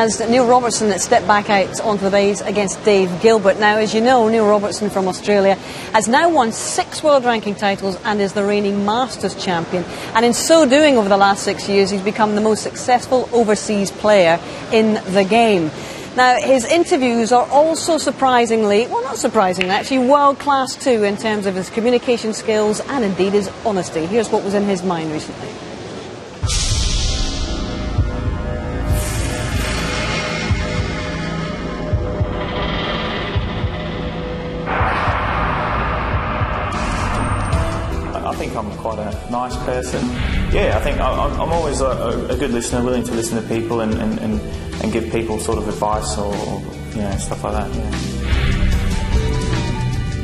As Neil Robertson stepped back out onto the base against Dave Gilbert. Now, as you know, Neil Robertson from Australia has now won 6 world ranking titles and is the reigning Masters champion. And in so doing over the last 6 years, he's become the most successful overseas player in the game. Now, his interviews are also surprisingly, well, not surprisingly, actually world-class too in terms of his communication skills and indeed his honesty. Here's what was in his mind recently. I think I'm quite a nice person. Yeah, I think I'm always a good listener, willing to listen to people and give people sort of advice or you know, stuff like that, yeah.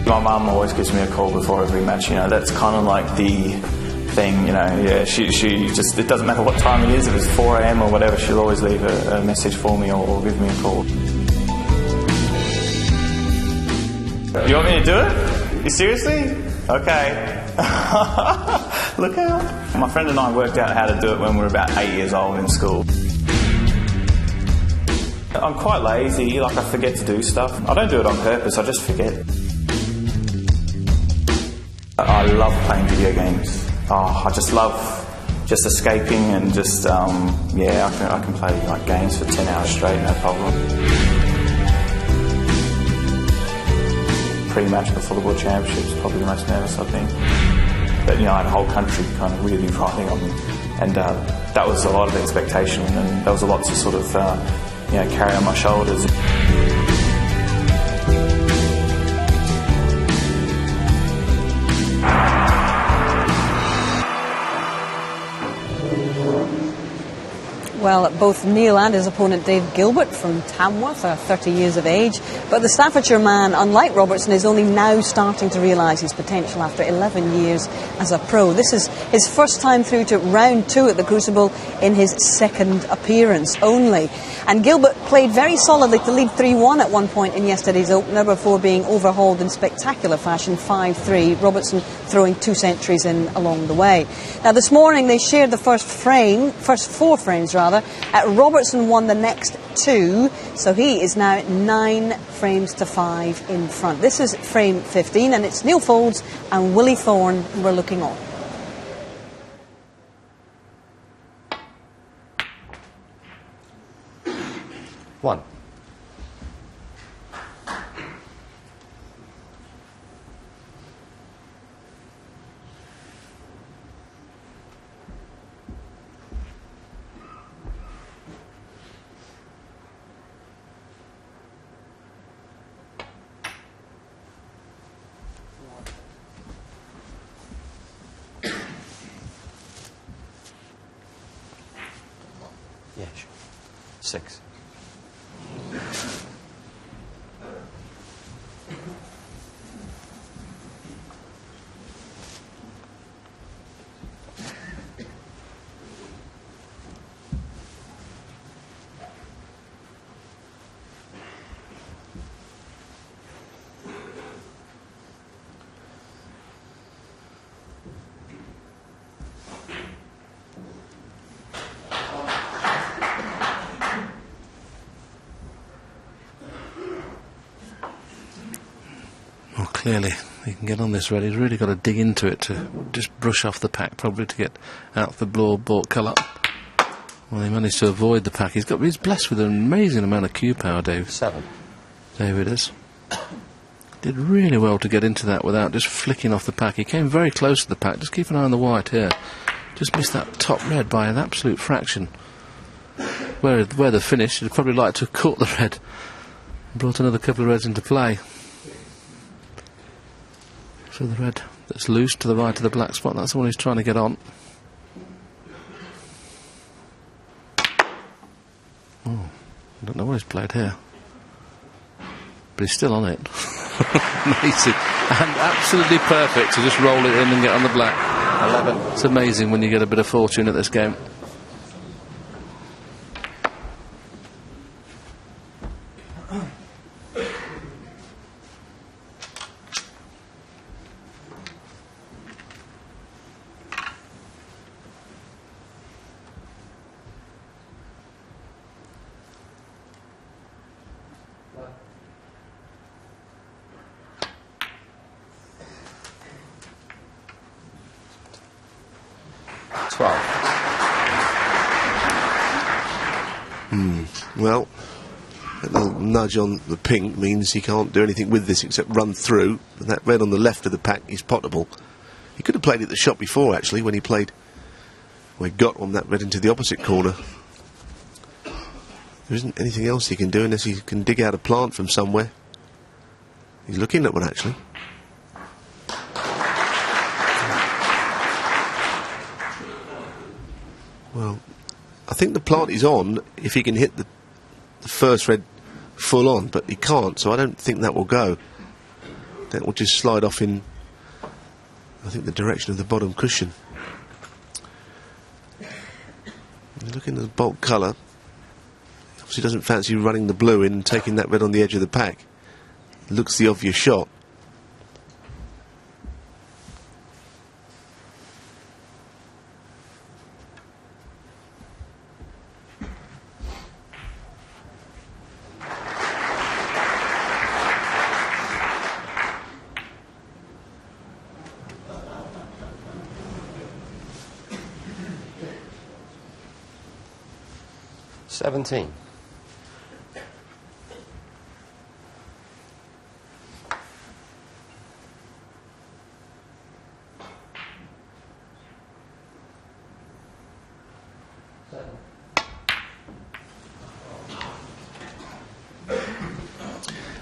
My mum always gives me a call before every match, you know, that's kind of like the thing, you know, yeah, she just, it doesn't matter what time it is, if it's 4 AM or whatever, she'll always leave a message for me or give me a call. You want me to do it? You seriously? Okay. Look out. My friend and I worked out how to do it when we were about 8 years old in school. I'm quite lazy, like I forget to do stuff. I don't do it on purpose, I just forget. I love playing video games. I just love just escaping and just, yeah, I can play like games for 10 hours straight, no problem. Pre-match before the World Championships, probably the most nervous I've been. But you know, I had the whole country kind of really riding on me, and that was a lot of expectation, and there was a lot to sort of you know, carry on my shoulders. Well, both Neil and his opponent Dave Gilbert from Tamworth are 30 years of age, but the Staffordshire man, unlike Robertson, is only now starting to realise his potential after 11 years as a pro. This is his first time through to round 2 at the Crucible in his second appearance only. And Gilbert played very solidly to lead 3-1 at one point in yesterday's opener before being overhauled in spectacular fashion 5-3, Robertson throwing 2 centuries in along the way. Now this morning they shared the first 4 frames rather. Robertson won the next 2, so he is now 9 frames to 5 in front. This is frame 15 and it's Neil Foulds and Willie Thorne who are looking on. One. Yeah, sure. 6. Well, clearly he can get on this red. He's really got to dig into it to just brush off the pack, probably to get out the bought colour. Well, he managed to avoid the pack. He's blessed with an amazing amount of cue power, Dave. 7. David is. Did really well to get into that without just flicking off the pack. He came very close to the pack. Just keep an eye on the white here. Just missed that top red by an absolute fraction. Where the finish, he'd probably like to have caught the red. Brought another couple of reds into play. So the red that's loose to the right of the black spot, that's the one he's trying to get on. Oh, I don't know what he's played here. But he's still on it. Amazing. And absolutely perfect to just roll it in and get on the black. 11. It's amazing when you get a bit of fortune at this game. Well, that little nudge on the pink means he can't do anything with this except run through. And that red on the left of the pack is potable. He could have played it the shot before, actually, when he played, when he got on that red into the opposite corner. There isn't anything else he can do unless he can dig out a plant from somewhere. He's looking at one, actually. Well, I think the plant is on if he can hit the first red full on, but he can't, so I don't think that will go. That will just slide off in, I think, the direction of the bottom cushion. Looking at the bulk colour, obviously doesn't fancy running the blue in and taking that red on the edge of the pack. Looks the obvious shot. $17.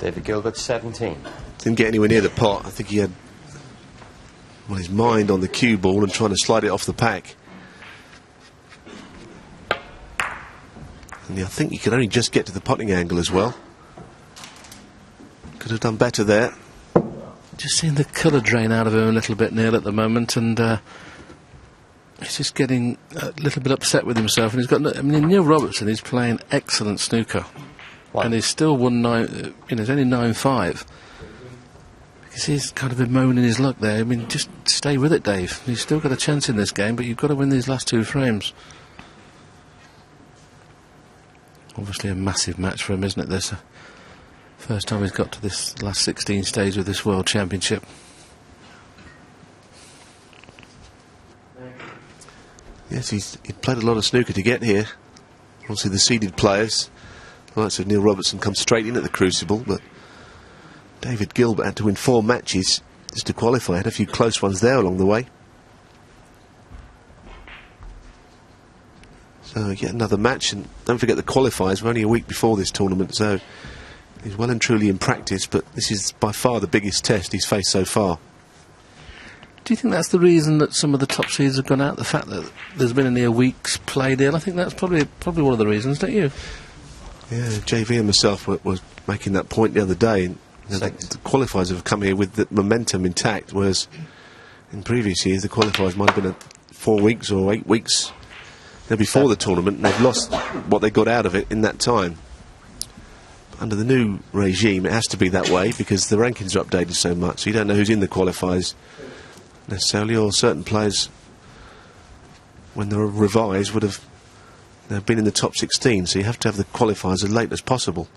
David Gilbert, 17. Didn't get anywhere near the pot. I think he had, well, his mind on the cue ball and trying to slide it off the pack. And I think he could only just get to the potting angle as well. Could have done better there. Just seeing the colour drain out of him a little bit, Neil, at the moment, and he's just getting a little bit upset with himself. And he's got, I mean, Neil Robertson is playing excellent snooker. What? And he's still won 9, it's only 9-5. Because he's kind of been moaning his luck there. I mean, just stay with it, Dave. He's still got a chance in this game, but you've got to win these last 2 frames. Obviously a massive match for him, isn't it? This first time he's got to this last 16 stage of this World Championship. Yes, he's played a lot of snooker to get here. Obviously the seeded players, the likes of Neil Robertson, come straight in at the Crucible, but David Gilbert had to win 4 matches just to qualify. Had a few close ones there along the way. So yet another match, and don't forget the qualifiers. We're only a week before this tournament, so he's well and truly in practice, but this is by far the biggest test he's faced so far. Do you think that's the reason that some of the top seeds have gone out? The fact that there's been only a week's play deal? I think that's probably one of the reasons, don't you? Yeah, JV and myself was making that point the other day. And, you know, the qualifiers have come here with the momentum intact, whereas in previous years the qualifiers might have been 4 weeks or 8 weeks before the tournament, and they've lost what they got out of it in that time. Under the new regime, it has to be that way because the rankings are updated so much, so you don't know who's in the qualifiers necessarily, or certain players, when they're revised, would have been in the top 16, so you have to have the qualifiers as late as possible.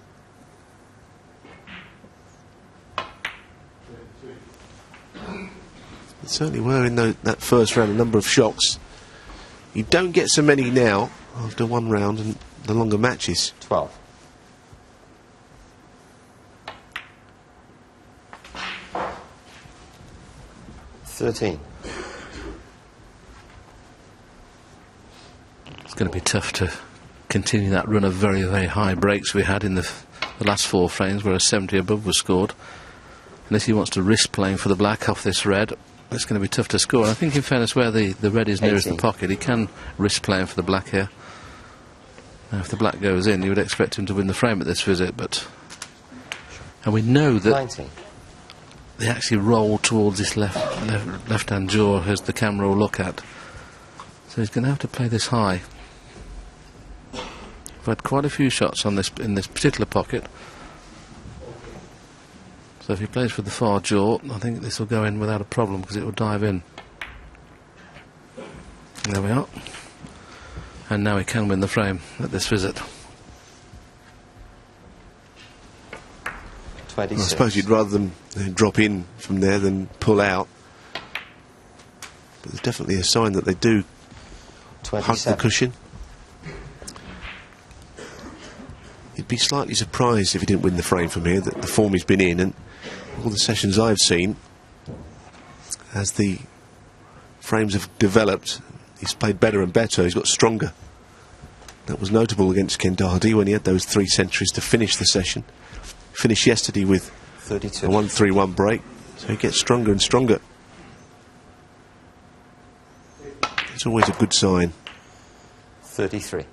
There certainly were in that first round a number of shocks. You don't get so many now after one round and the longer matches. 12. $13. It's going to be tough to continue that run of very, very high breaks we had in the last 4 frames, where a 70 above was scored. Unless he wants to risk playing for the black off this red, it's going to be tough to score. And I think, in fairness, where the red is nearest 18. the pocket, he can risk playing for the black here. Now, if the black goes in, you would expect him to win the frame at this visit, but... And we know that 19. they actually roll towards this left-hand jaw as the camera will look at. So he's going to have to play this high. I've had quite a few shots on this in this particular pocket. So if he plays for the far jaw, I think this will go in without a problem because it will dive in. There we are. And now he can win the frame at this visit. I 26. suppose you'd rather them drop in from there than pull out. But there's definitely a sign that they do hug the 27. cushion. You'd be slightly surprised if he didn't win the frame from here, that the form he's been in, and all the sessions I've seen, as the frames have developed, he's played better and better, he's got stronger. That was notable against Ken Doherty when he had those 3 centuries to finish the session. Finished yesterday with 32. a 1-3-1 break, so he gets stronger and stronger. It's always a good sign. 33.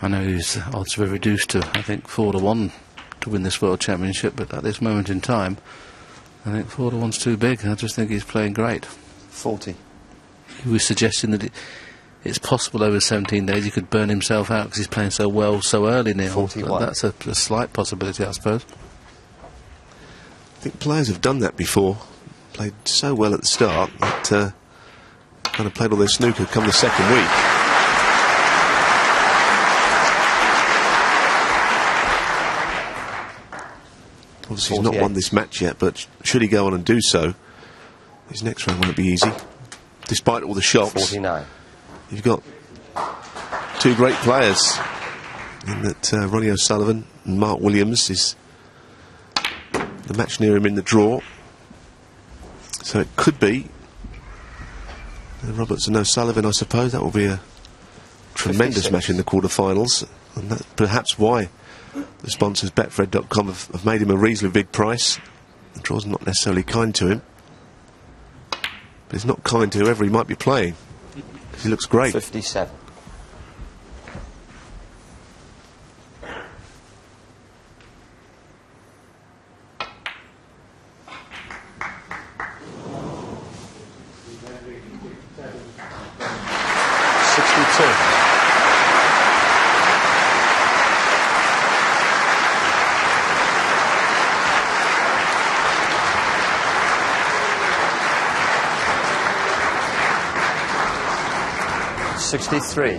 I know his odds were reduced to, I think, 4-1 to win this World Championship, but at this moment in time, I think 4-1's too big. I just think he's playing great. 40. He was suggesting that it's possible over 17 days he could burn himself out because he's playing so well so early, Neil. 41. That's a slight possibility, I suppose. I think players have done that before. Played so well at the start that kind of played all their snooker come the second week. Obviously he's not 48. won this match yet, but should he go on and do so, his next round won't be easy. Despite all the shocks, 49. you've got 2 great players in that Ronnie O'Sullivan and Mark Williams is the match near him in the draw. So it could be Robertson O'Sullivan, I suppose. That will be a tremendous 56. match in the quarterfinals, and that's perhaps why the sponsors Betfred.com have made him a reasonably big price. The draw's not necessarily kind to him, but it's not kind to whoever he might be playing, because he looks great. 57. $63.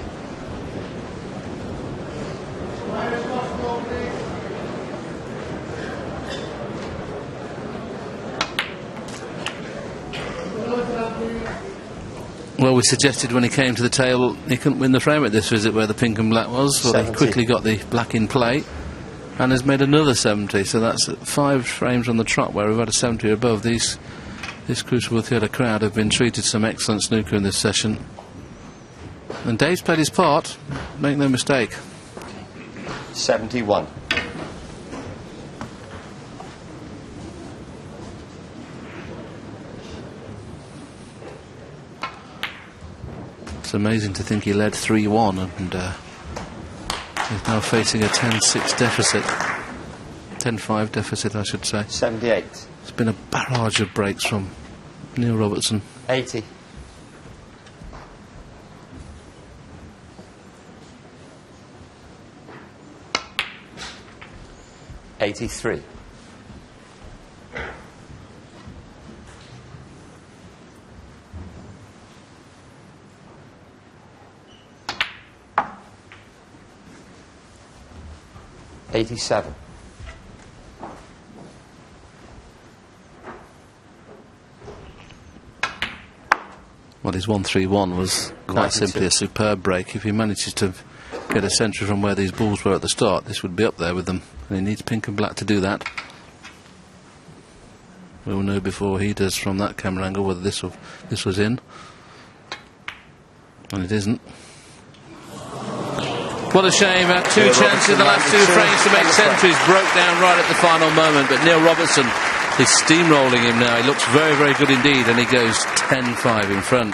Well, we suggested when he came to the table he couldn't win the frame at this visit where the pink and black was. Well, 70. he quickly got the black in play and has made another 70. So that's 5 frames on the trot where we've had a 70 or above. This Crucible Theatre crowd have been treated some excellent snooker in this session. And Dave's played his part, make no mistake. 71. It's amazing to think he led 3-1 and he's now facing a 10-6 deficit. 10-5 deficit, I should say. 78. It's been a barrage of breaks from Neil Robertson. 80. 83. 87. Well, his 1-3-1 was quite 92. simply a superb break. If he manages to get a century from where these balls were at the start, this would be up there with them. And he needs pink and black to do that. We'll know before he does from that camera angle whether this was in. And it isn't. What a shame. Had 2 chances in the last 2 frames to make centuries. Broke down right at the final moment. But Neil Robertson is steamrolling him now. He looks very, very good indeed. And he goes 10-5 in front.